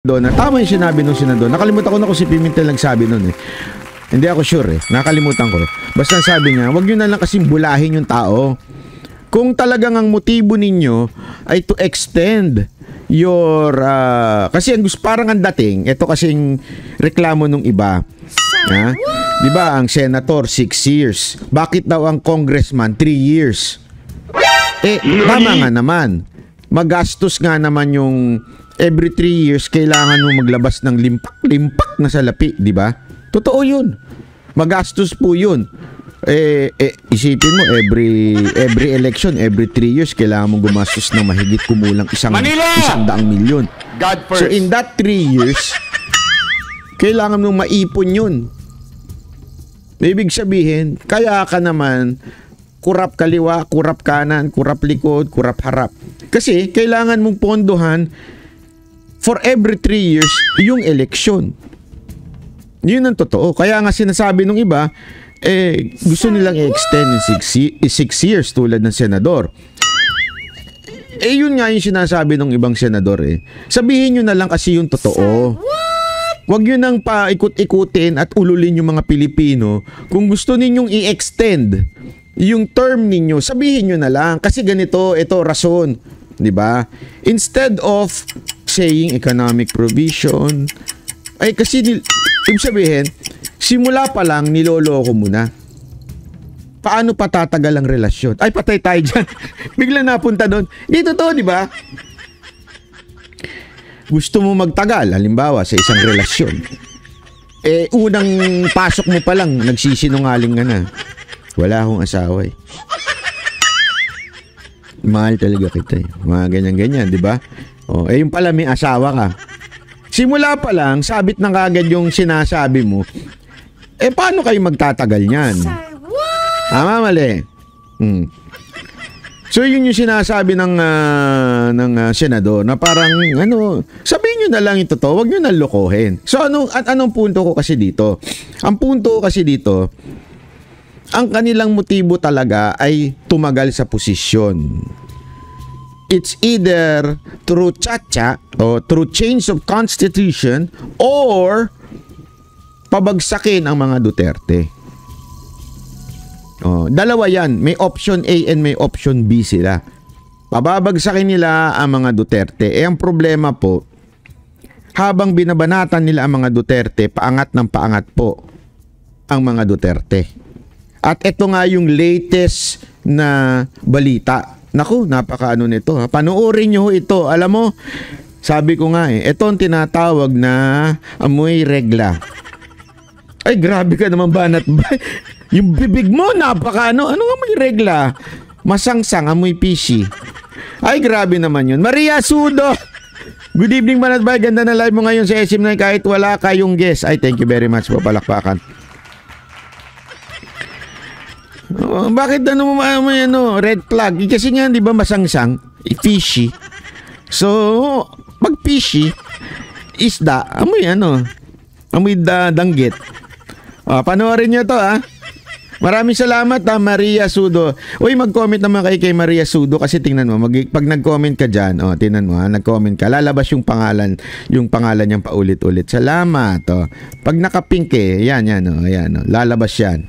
doon. Tama yung sinabi nung senador. Nakalimutan ko na kung si Pimentel nagsabi nun eh. Hindi ako sure eh. Nakalimutan ko. Basta sabi niya, wag nyo na lang kasing bulahin yung tao. Kung talagang ang motibo ninyo ay to extend your kasi ang parang ang dating, ito kasing reklamo nung iba. Ha? 'Di ba ang senator 6 years? Bakit daw ang congressman 3 years? Tama nga naman. Magastos nga naman yung every 3 years kailangan mo maglabas ng limpak na salapi, 'di ba? Totoo 'yun. Magastos po 'yun. Isipin mo every election, every 3 years kailangan mo gumastos ng mahigit kumulang 100 milyon. God first. So in that 3 years, kailangan mong maipon 'yun. Ibig sabihin, kaya ka naman kurap kaliwa, kurap kanan, kurap likod, kurap harap. Kasi kailangan mong pondohan for every 3 years yung election. Yun ang totoo. Kaya nga sinasabi nung iba, gusto nilang i-extend in 6 years tulad ng senador. Yun nga yung sinasabi ng ibang senador eh. Sabihin nyo na lang kasi yung totoo. Huwag nyo nang paikot-ikutin at ululin yung mga Pilipino. Kung gusto ninyong i-extend yung term ninyo, sabihin nyo na lang. Kasi ganito, ito, rason. Diba? Instead of saying economic provision, kasi ibig sabihin, simula pa lang, niloloko mo na. Paano patatagal ang relasyon? Ay, patay tayo dyan. Bigla napunta doon. Di totoo, di ba? Gusto mo magtagal, halimbawa, sa isang relasyon. Unang pasok mo pa lang, nagsisinungaling ka na. Wala akong asawa eh. Mahal talaga kita eh. Mga ganyan-ganyan, di ba? Yung pala may asawa ka. Simula pa lang, sabit na kagad yung sinasabi mo. Paano kayo magtatagal niyan? Mali. So yun yung sinasabi ng senador na parang sabihin nyo na lang ito to, wag nyo na lokohin. So anong punto ko kasi dito? Ang punto ko kasi dito, ang kanilang motibo talaga ay tumagal sa posisyon. It's either through chacha o through change of constitution or pabagsakin ang mga Duterte. Dalawa yan. May option A and may option B sila. Pababagsakin nila ang mga Duterte. Ang problema po, habang binabanatan nila ang mga Duterte, paangat ng paangat po ang mga Duterte. At ito nga yung latest na balita. Naku, napakaano nito. Panoorin nyo ito. Alam mo, sabi ko nga ito ang tinatawag na amoy regla. Ay, grabe ka naman banat ba? Yung bibig mo, napakaano. Ano nga may regla? Masangsang, amoy fishy. Ay, grabe naman yun. Maria Sudo! Good evening, banat ba? Ganda na live mo ngayon sa SM9 kahit wala kayong guest. Ay, thank you very much po, palakpakan. Bakit red flag? Kasi nga, di ba, masangsang, fishy. So, pag fishy, isda, amoy danggit. Panoorin nyo to Maraming salamat Maria Sudo. Uy, mag-comment naman kay Maria Sudo kasi tingnan mo, pag nag-comment ka dyan, tingnan mo nag-comment ka, lalabas yung pangalan niyang paulit-ulit. Salamat. Pag naka-pink yan, lalabas yan.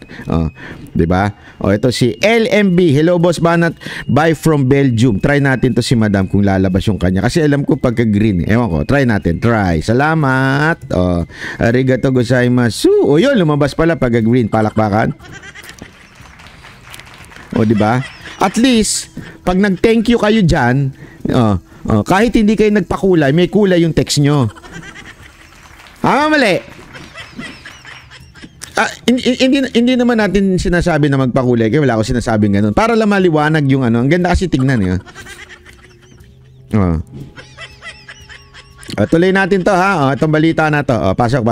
Diba? Ito si LMB. Hello, Boss Banat. Bye from Belgium. Try natin to si Madam kung lalabas yung kanya. Kasi alam ko pagka-green. Ewan ko. Try natin. Try. Salamat. Arigato gozaimasu. Yun, lumabas pala pagka-green. Palakpakan. Diba? At least, pag nag-thank you kayo dyan, kahit hindi kayo nagpakulay, may kulay yung text nyo. Mali. Hindi naman natin sinasabi na magpakulay, kaya wala ako sinasabing ganun. Para lang maliwanag yung ang ganda kasi tignan tuloy natin to itong balita na to. Pasok.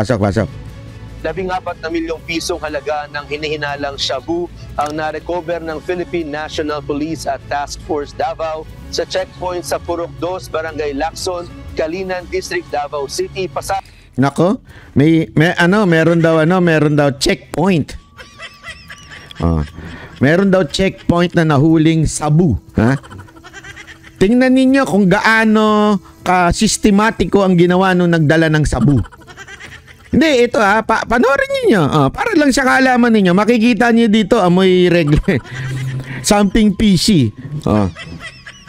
14 na milyong pisong halaga ng hinihinalang shabu ang na-recover ng Philippine National Police at Task Force Davao sa checkpoint sa Purok 2, Barangay Lacson, Calinan District, Davao City. Nako, meron daw checkpoint. Meron daw checkpoint na nahuling sabu, Tingnan ninyo kung gaano napaka-sistematiko ang ginawa nung nagdala ng sabu. Hindi, ito panoorin niyo. Para lang sa kaalaman ninyo, makikita niyo dito amoy regle. Something PC.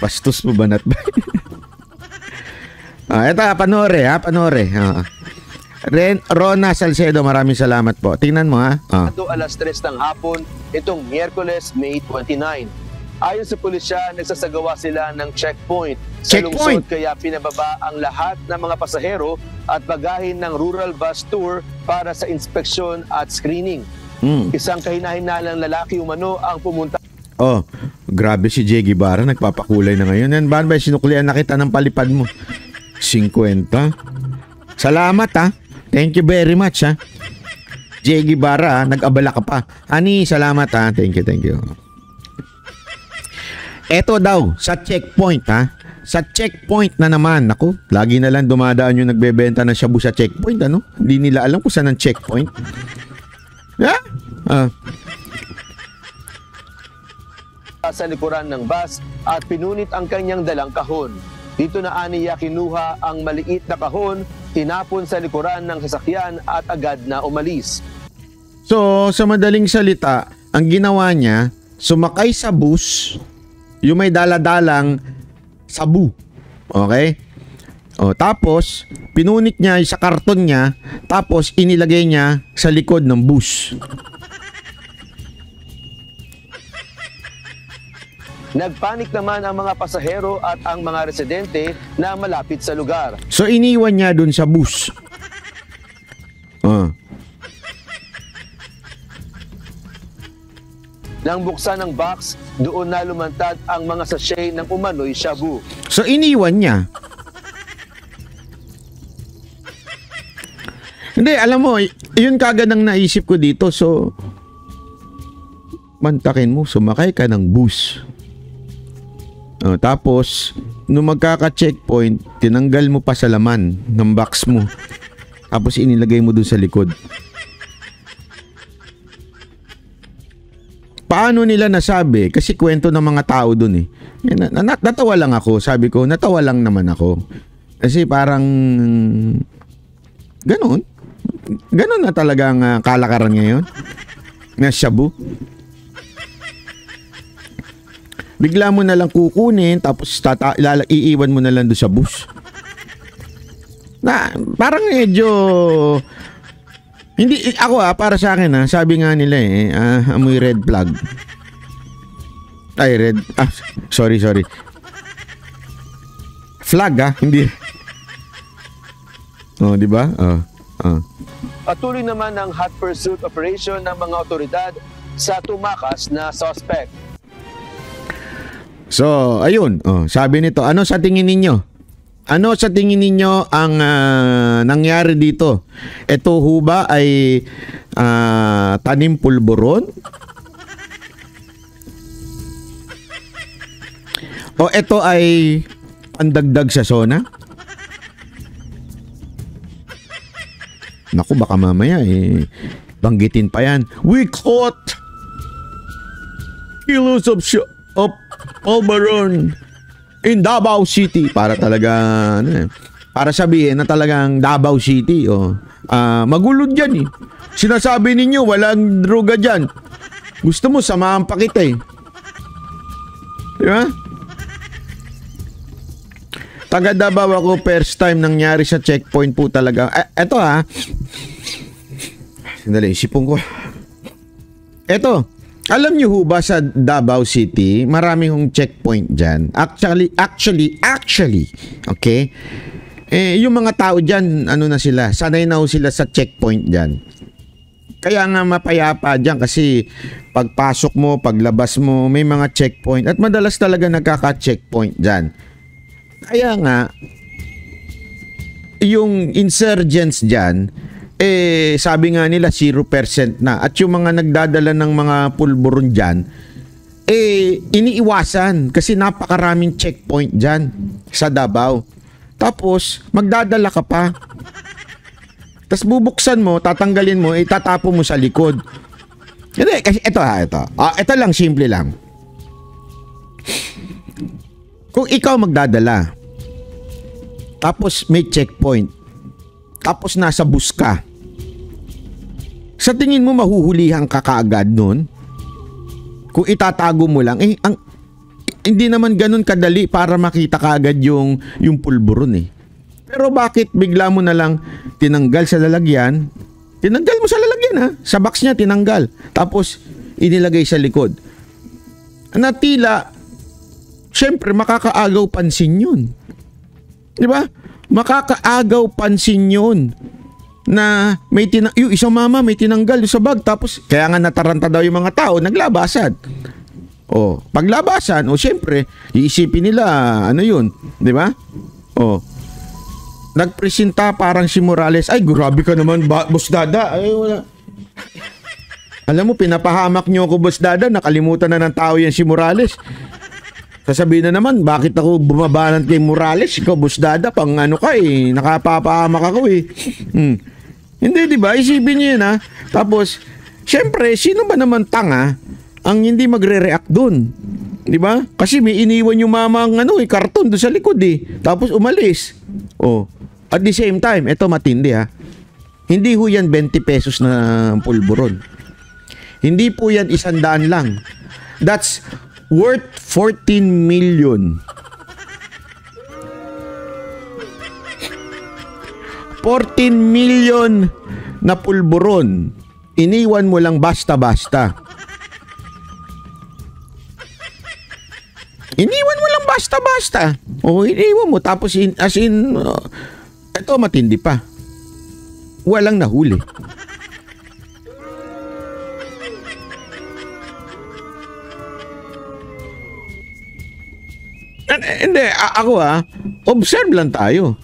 Bastos mo banat ba? Ito, panore. Rona Salcedo, maraming salamat po. Tingnan mo Alas 3 ng hapon, itong Miyerkules, May 29. Ayon sa pulisya, nagsasagawa sila ng checkpoint sa lungsod, kaya pinababa ang lahat ng mga pasahero at bagahin ng rural bus tour para sa inspeksyon at screening. Isang kahinahinahang lalaki umano ang pumunta. Grabe si Jay Guevara, nagpapakulay na ngayon. Yan ba, sinuklian na kita ng palipad mo? 50. Salamat Thank you very much Jay Guevara, nag-abala ka pa. Ani, salamat Thank you. Eto daw, sa checkpoint Sa checkpoint na naman. Naku, lagi na lang dumadaan yung nagbebenta ng shabu sa checkpoint, Hindi nila alam kung saan ang checkpoint. Sa likuran ng bus at pinunit ang kanyang dalang kahon. Dito na aniya kinuha ang maliit na kahon, tinapon sa likuran ng sasakyan at agad na umalis. So, sa madaling salita, ang ginawa niya, sumakay sa bus, yung may daladalang sabu. Okay? Tapos, pinunit niya sa karton niya, tapos inilagay niya sa likod ng bus. Nagpanik naman ang mga pasahero at ang mga residente na malapit sa lugar. So, iniwan niya dun sa bus. Nang buksan ng box, doon na lumantad ang mga sachet ng umano'y shabu. So, iniwan niya. Hindi, alam mo, yun kagad ang naisip ko dito. So, mantakin mo, sumakay ka ng bus. Tapos, nung magkaka-checkpoint, tinanggal mo pa sa laman ng box mo. Tapos, inilagay mo dun sa likod. Paano nila nasabi? Kasi kwento ng mga tao dun natawa lang ako. Sabi ko, natawa lang naman ako. Kasi parang ganun na talagang kalakaran ngayon na shabu. Bigla mo na lang kukunin tapos iiwan mo na lang doon sa bus. Na parang medyo hindi ako para sa akin sabi nga nila amoy red flag. Ay red. Sorry. Flag hindi. Di ba? Patuloy naman ang hot pursuit operation ng mga otoridad sa tumakas na suspect. So, ayun. Sabi nito, ano sa tingin ninyo? Ano sa tingin ninyo ang nangyari dito? Ito ho ba ay tanim pulburon? O ito ay pandagdag sa sona? Naku, baka mamaya banggitin pa yan. We caught kilos of pulburon in Davao City. Para talaga para sabihin na talagang Davao City magulo dyan sinasabi ninyo walang droga dyan, gusto mo samahan pa kita diba? Taga Davao ako, first time nangyari sa checkpoint po talaga. Eto sandali, isipon ko. Eto, alam niyo ho ba sa Davao City, marami hong checkpoint dyan. Actually, okay? Yung mga tao dyan, ano na sila, sanay na ho sila sa checkpoint dyan. Kaya nga mapayapa dyan kasi pagpasok mo, paglabas mo, may mga checkpoint. At madalas talaga nagkaka-checkpoint dyan. Kaya nga, yung insurgents dyan, sabi nga nila 0% na. At yung mga nagdadala ng mga pulburon dyan, iniiwasan kasi napakaraming checkpoint dyan sa Davao. Tapos, magdadala ka pa. Tapos bubuksan mo, tatanggalin mo, itatapo mo sa likod. Hindi, kasi ito. Ito lang, simple lang. Kung ikaw magdadala, tapos may checkpoint, tapos nasa bus ka, sa tingin mo mahuhulihan ka kaagad nun? Kung itatago mo lang, hindi naman ganun kadali para makita kaagad yung pulburon eh. Pero bakit bigla mo na lang tinanggal sa lalagyan? Tinanggal mo sa lalagyan ha. Sa box niya tinanggal. Tapos inilagay sa likod. Na tila, syempre makakaagaw pansin yun. Di ba? Makakaagaw pansin yun. Na yung isang mama may tinanggal sa bag. Tapos kaya nga nataranta daw yung mga tao, naglabasan. O, paglabasan, syempre, iisipin nila, ano yun, di ba? Nagpresenta parang si Morales, ay, grabe ka naman, Boss Dada. Ay, wala. Alam mo, pinapahamak niyo ako, Boss Dada, nakalimutan na ng tao yan si Morales. Sasabihin na naman, bakit ako bumabanan kay Morales? Ikaw, Boss Dada, pang ano ka eh, nakapapahamak ako eh. Hindi, di ba? Isipin niyo yun ha. Tapos, syempre, sino ba naman tanga ang hindi magre-react dun? Di ba? Kasi may iniwan yung mama ang karton doon sa likod eh. Tapos umalis. At the same time, ito matindi ha. Hindi ho yan 20 pesos na pulburon. Hindi po yan 100 lang. That's worth 14 million. 14 million na pulburon. Iniwan mo lang basta-basta. Iniwan mo lang basta-basta. Iniwan mo. Tapos ito matindi pa. Walang nahuli. Hindi, ako observe lang tayo.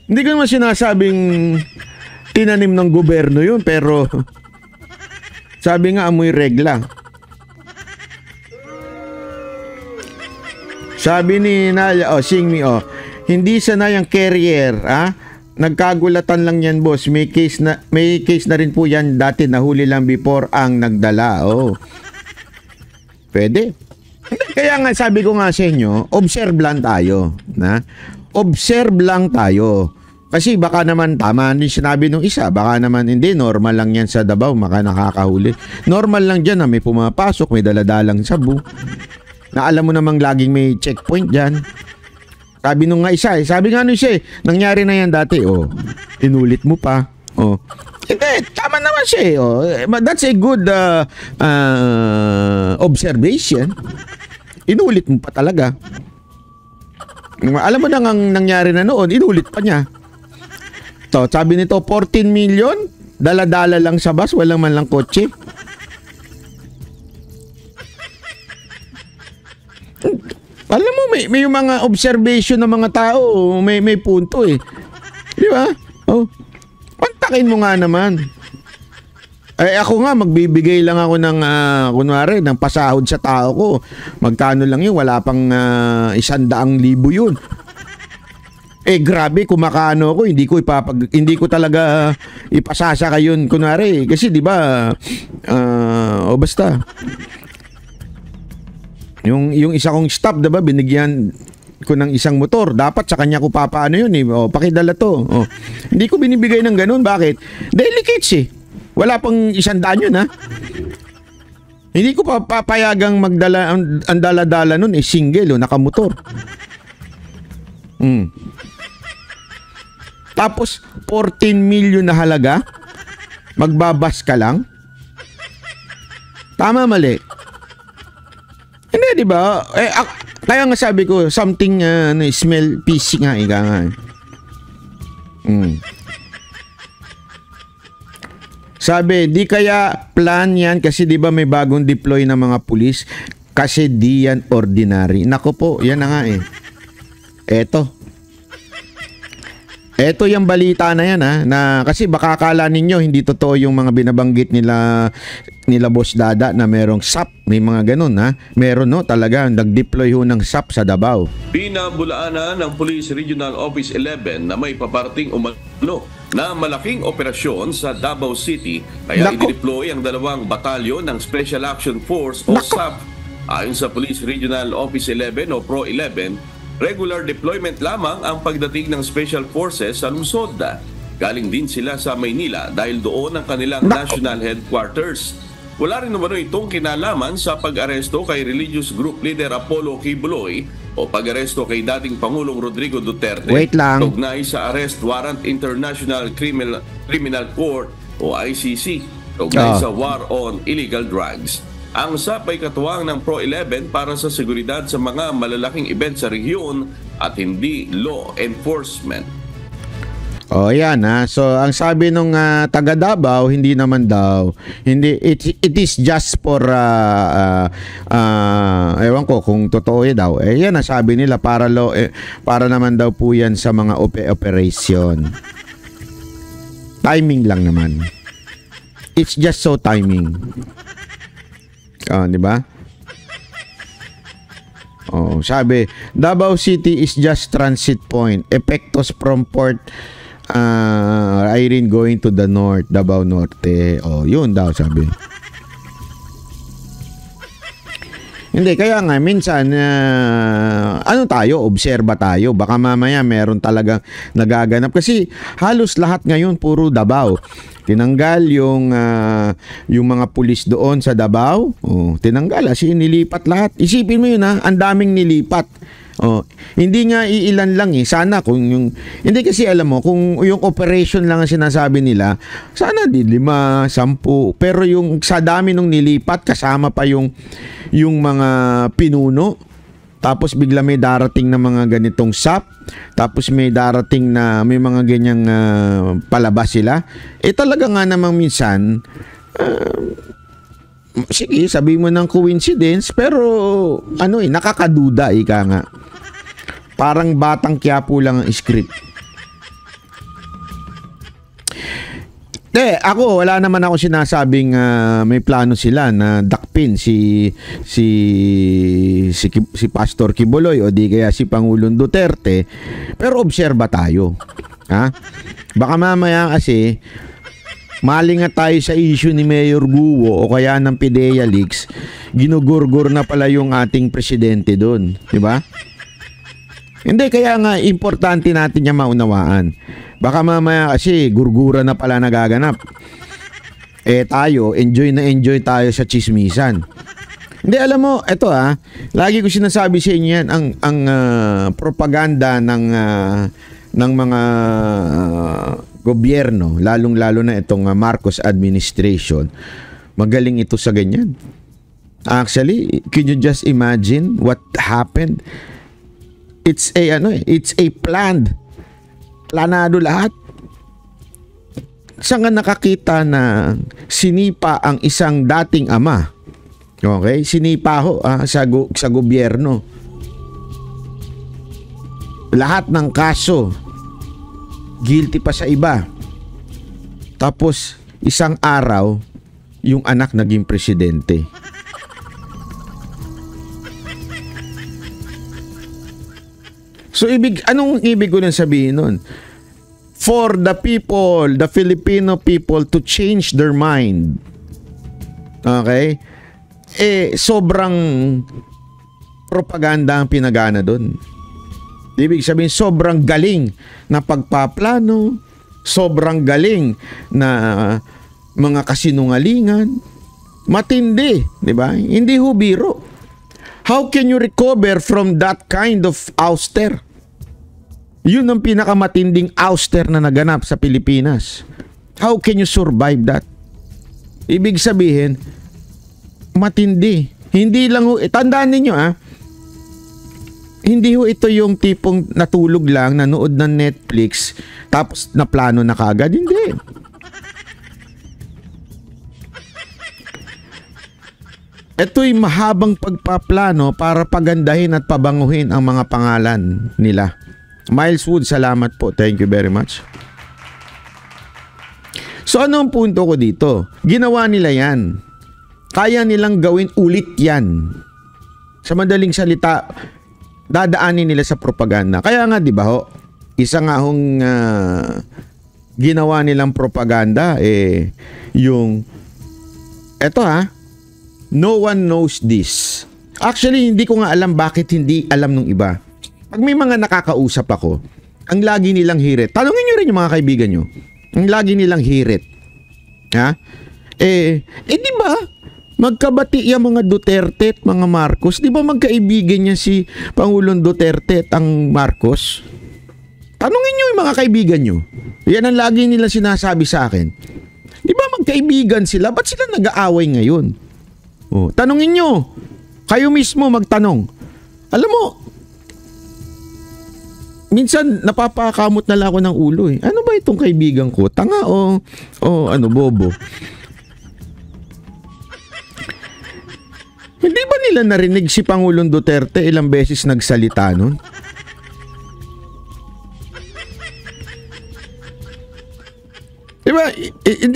Hindi ko naman sinasabing tinanim ng gobyerno yun, pero sabi nga amoy regla. Sabi ni Naya, sing me, hindi sanay ang carrier, nagkagulatan lang yan, boss. May case na rin po yan dati, nahuli lang before ang nagdala. Pwede. Kaya nga sabi ko nga sa inyo, observe lang tayo. Observe lang tayo. Kasi baka naman tama ni sinabi nung isa, baka naman hindi, normal lang yan sa Davao, maka nakakahuli. Normal lang dyan na may pumapasok, may daladalang sabu. Na alam mo namang laging may checkpoint dyan. Sabi nung nga isa, sabi nga nung isa nangyari na yan dati, inulit mo pa. Hindi, tama naman siya that's a good observation. Inulit mo pa talaga. Alam mo na ang nangyari na noon, inulit pa niya. Sabi nito, 14 million, dala-dala lang sa bus, walang man lang kotse. Alam mo, may mga observation ng mga tao, may punto eh. Di ba? Pantakin mo nga naman. Ako nga, magbibigay lang ako ng, kunwari, ng pasahod sa tao ko. Magkano lang yun? Wala pang 100,000 yun. Grabe, kumakano ako, hindi ko talaga ipasasaka yun, kunwari. Kasi, di ba, basta. Yung isa kong staff, diba, binigyan ko ng isang motor. Dapat sa kanya ko papaano yun eh. Pakidala to. Hindi ko binibigay ng ganun. Bakit? Delicates eh. Wala pang 100 yun ha. Hindi ko papayagang magdala, ang dala-dala nun eh, single nakamotor. Tapos 14 million na halaga. Magbabas ka lang. Tama, mali. Hindi, di ba? Kaya nga sabi ko, something smell fishy nga, ika nga. Sabi, di kaya plan yan kasi di ba may bagong deploy ng mga pulis kasi di yan ordinary. Nako po, yan na nga eh. Eto yung balita na yan na kasi baka akala ninyo hindi totoo yung mga binabanggit nila Boss Dada na merong SAP, may mga ganun meron talaga nag-deploy ng SAP sa Davao. Pinabulaanan ng Police Regional Office 11 na may paparting umano na malaking operasyon sa Davao City kaya i-deploy ang 2 batalyon ng Special Action Force o SAP. Ayon sa Police Regional Office 11 o Pro 11, regular deployment lamang ang pagdating ng Special Forces sa lungsod. Galing din sila sa Maynila dahil doon ang kanilang national headquarters. Wala rin naman itong kinalaman sa pag-aresto kay religious group leader Apollo Kibuloy o pag-aresto kay dating Pangulong Rodrigo Duterte. Wait lang. Tugnay sa Arrest Warrant International Criminal Court o ICC. Tugnay sa War on Illegal Drugs. Ang SAP ay katuwang ng Pro-11 para sa seguridad sa mga malalaking event sa rehiyon at hindi law enforcement. Yan ha. So ang sabi nung taga Davao, hindi naman daw. Hindi it is just for ewan ko kung totoo daw. Yan ang sabi nila para para naman daw po yan sa mga operation. Timing lang naman. It's just so timing. Di ba? Sabi, Davao City is just transit point. Epektos from Port Irene going to the north, Davao Norte. Yun daw sabi. Hindi, kaya nga minsan ano tayo, obserba tayo. Baka mamaya meron talagang nagaganap kasi halos lahat ngayon puro Davao. Tinanggal yung mga pulis doon sa Davao. Tinanggal kasi nilipat lahat. Isipin mo yun ang daming nilipat. Hindi nga iilan lang Sana kung yung hindi kasi alam mo kung yung operation lang ang sinasabi nila, sana di 5, 10. Pero yung sa dami nung nilipat kasama pa yung mga pinuno. Tapos bigla may darating na mga ganitong SAP. Tapos may darating na may mga ganyang palabas sila. Talaga nga namang minsan sige, sabi mo ng coincidence pero nakakaduda ika nga. Parang Batang Quiapo lang ang script. Ako wala naman ako sinasabing may plano sila na dakpin si Pastor Kibuloy o di kaya si Pangulong Duterte. Pero obserba tayo. Ha? Baka mamaya kasi malingat tayo sa issue ni Mayor Guo o kaya ng PIDEA Leaks, ginugurgur na pala yung ating presidente doon, di ba? Hindi, kaya nga importante natin yung maunawaan. Baka mamaya kasi gurgura na pala nagaganap. Tayo, enjoy na enjoy tayo sa chismisan. Hindi, alam mo, eto lagi ko sinasabi sa inyo yan, ang propaganda ng mga gobyerno, lalong-lalo na itong Marcos administration, magaling ito sa ganyan. Actually, can you just imagine what happened? It's a planado lahat. Saan nga nakakita na sinipa ang isang dating ama? Okay? Sinipa sa gobyerno. Lahat ng kaso guilty pa sa iba. Tapos isang araw yung anak naging presidente. So anong ibig ko nang sabihin nun? For the people, the Filipino people to change their mind. Okay? Sobrang propaganda ang pinagana doon. Ibig sabihin, sobrang galing na pagpaplano, sobrang galing na mga kasinungalingan, matindi, di ba? Hindi ho biro. How can you recover from that kind of ouster? Yun ang pinakamatinding ouster na naganap sa Pilipinas. How can you survive that? Ibig sabihin, matindi. Hindi lang ho, tandaan ninyo hindi ho ito yung tipong natulog lang, nanood ng Netflix, tapos naplano na kagad. Hindi. Ito'y mahabang pagpaplano para pagandahin at pabanguhin ang mga pangalan nila. Miles Wood, salamat po. Thank you very much. So ano ang punto ko dito? Ginawa nila yan. Kaya nilang gawin ulit yan. Sa madaling salita, dadaanin nila sa propaganda. Kaya nga, di ba ho, isa nga hong ginawa nilang propaganda, yung, eto no one knows this. Actually, hindi ko nga alam bakit hindi alam ng iba. pag may mga nakakausap ako, ang lagi nilang hirit, tanungin nyo rin yung mga kaibigan nyo, ang lagi nilang hirit, ha? Di ba, magkabati yung mga Duterte at mga Marcos, di ba magkaibigan niya si Pangulong Duterte at ang Marcos? Tanungin nyo yung mga kaibigan nyo. Yan ang lagi nila sinasabi sa akin. Di ba magkaibigan sila? Ba't sila nag-aaway ngayon? Oh, tanungin nyo. Kayo mismo magtanong. Alam mo, minsan napapakamot na lang ako ng ulo eh. Ano ba itong kaibigan ko? Tanga o ano, bobo? Hindi ba nila narinig si Pangulong Duterte ilang beses nagsalita nun? Diba,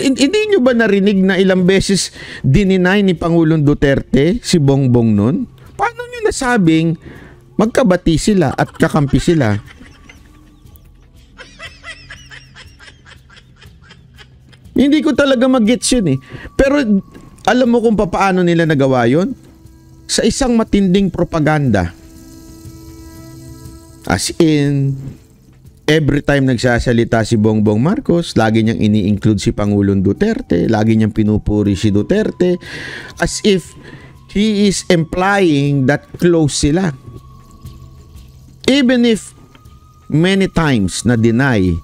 hindi nyo ba narinig na ilang beses dininay ni Pangulong Duterte si Bongbong nun? Paano nyo nasabing magkabati sila at kakampi sila? Hindi ko talaga mag-gets yun eh. Pero alam mo kung paano nila nagawa yun? Sa isang matinding propaganda. As in, every time nagsasalita si Bongbong Marcos, lagi niyang ini-include si Pangulong Duterte, lagi niyang pinupuri si Duterte, as if he is implying that close sila. Even if many times na deny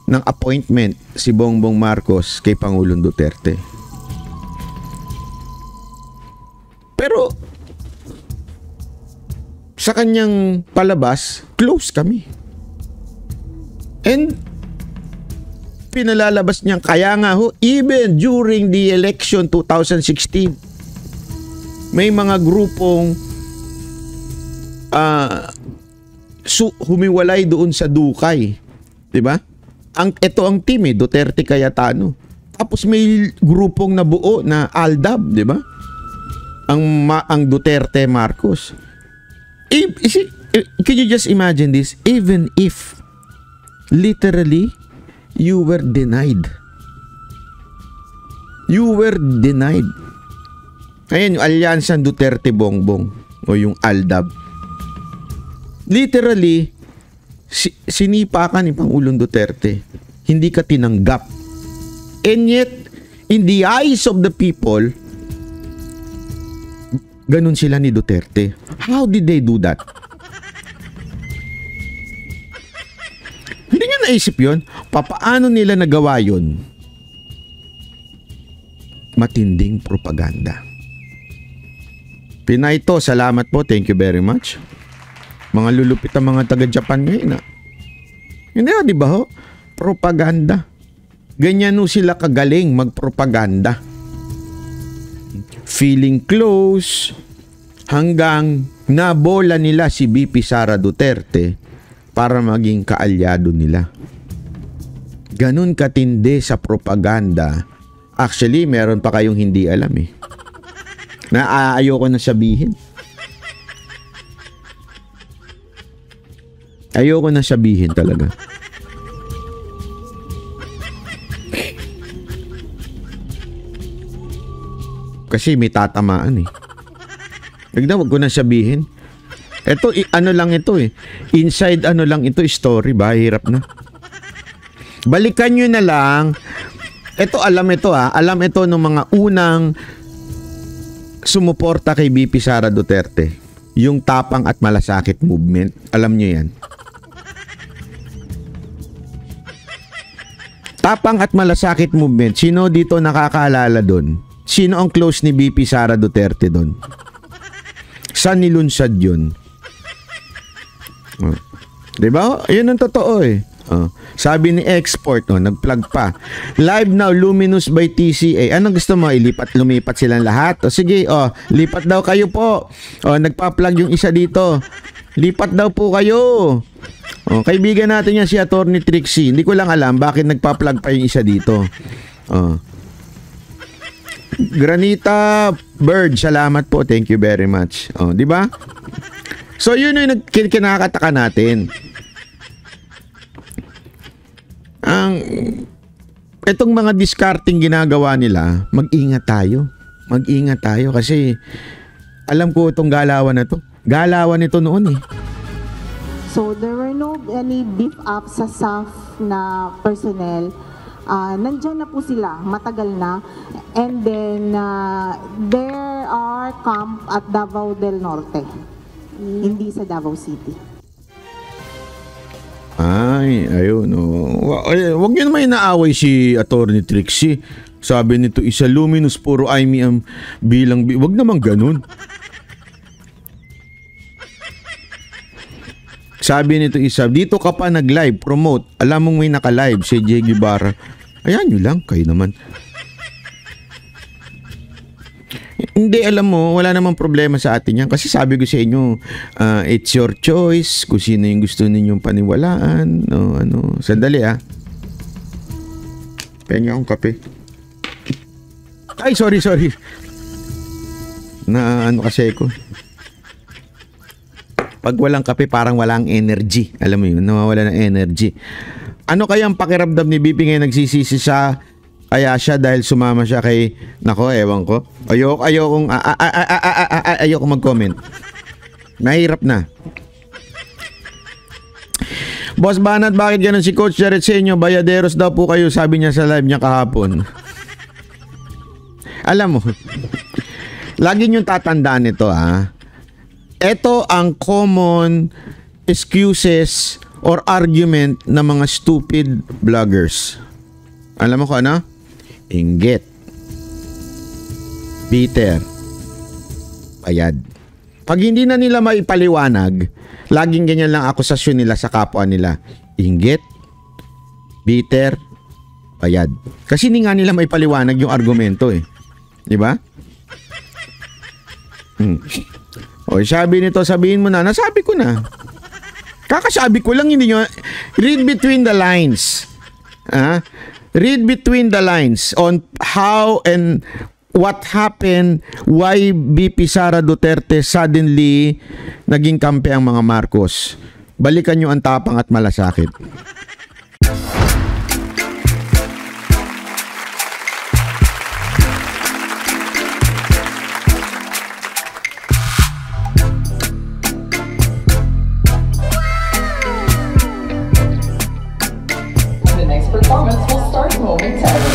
ng appointment si Bongbong Marcos kay Pangulong Duterte. Pero sa kanyang palabas, close kami. And pinalalabas niya, kaya nga ho, even during the election 2016, may mga grupong humiwalay doon sa Dukay. Diba? Ito ang team Duterte Cayetano. Tapos may grupong nabuo na Aldab, diba? Ang Duterte Marcos. Can you just imagine this? Even if literally you were denied. You were denied. Ayan yung alyansa Duterte Bongbong o yung Aldab. Literally, sinipa ka ni Pangulong Duterte. Hindi ka tinanggap. And yet, in the eyes of the people, ganun sila ni Duterte. How did they do that? Hindi nyo naisip yun? Papaano nila nagawa yun? Matinding propaganda. Pinay to, salamat po. Thank you very much. Mga lulupit ang mga taga-Japan ngayon. Hindi di ba ho? Propaganda. Ganyan no sila kagaling magpropaganda. Feeling close hanggang nabola nila si BP Sara Duterte para maging kaalyado nila. Ganun katindi sa propaganda. Actually, meron pa kayong hindi alam eh. Na ayoko na sabihin. Ayoko na sabihin talaga. Kasi may tatamaan eh. Wag ko na sabihin. Ito, ano lang ito eh. Inside ano lang ito, story ba? Hirap na. Balikan nyo na lang. Ito, alam ito Alam ito ng mga unang sumuporta kay BP Sara Duterte. Yung Tapang at Malasakit movement. Alam nyo yan. Tapang at Malasakit movement. Sino dito nakakaalala doon? Sino ang close ni BP Sara Duterte doon? Saan nilunsad yun? Diba? Yun ang totoo eh. Sabi ni Export, nag-plug pa. Live now, Luminous by TCA. Anong gusto mo? Lumipat silang lahat? O sige, lipat daw kayo po. Nagpa-plug yung isa dito. Lipat daw po kayo. Kaibigan natin yan si Attorney Trixie. Hindi ko lang alam bakit nagpa-plug pa yung isa dito. Granita Bird, salamat po. Thank you very much. Di ba? So yun yung kinakataka natin. Itong mga discarding ginagawa nila, mag-ingat tayo. Mag-ingat tayo kasi alam ko itong galawan na to. Galawan ito noon eh. So there were no any beef up sa SAF na personnel. Nandyan na po sila, matagal na. And then, there are camp at Davao del Norte, hindi sa Davao City. Ay, ayun. Huwag niyo naman inaaway si Atty. Trixie. Sabi nito, isa luminous puro IMEM bilang... Huwag naman ganun. Sabi nito isa, dito ka pa nag-live, promote. Alam mong may naka-live, si Jay Guevara. Ayan nyo lang, kayo naman. Hindi, alam mo, wala namang problema sa atin yan. Kasi sabi ko sa inyo, it's your choice kung sino yung gusto ninyong paniwalaan. Sandali Penga akong kape. Ay, sorry. Kasi ko. Pag walang kape, parang walang energy. Alam mo yun, nawawala ng energy. Ano kaya ang pakiramdam ni BP ngayon nagsisisi siya? Kaya siya dahil sumama siya kay... Nako, ewan ko. Ayoko mag-comment. Mahirap na. Boss Banat, bakit ganun si Coach Jared sa inyo? Bayaderos daw po kayo, sabi niya sa live niya kahapon. Alam mo, lagi niyong tatandaan ito Ito ang common excuses or argument ng mga stupid vloggers. Alam mo ko ano? Inggit. Bitter. Bayad. Pag hindi na nila maipaliwanag, laging ganyan lang akusasyon nila sa kapwa nila. Inggit. Bitter. Bayad. Kasi hindi nga nila maipaliwanag yung argumento Di ba? O sabi nito, sabihin mo na, nasabi ko na. Kakasabi ko lang, hindi nyo, read between the lines. Read between the lines on how and what happened, why BP Sara Duterte suddenly naging kampe ang mga Marcos. Balikan nyo ang tapang at malasakit. Performance will start momentarily.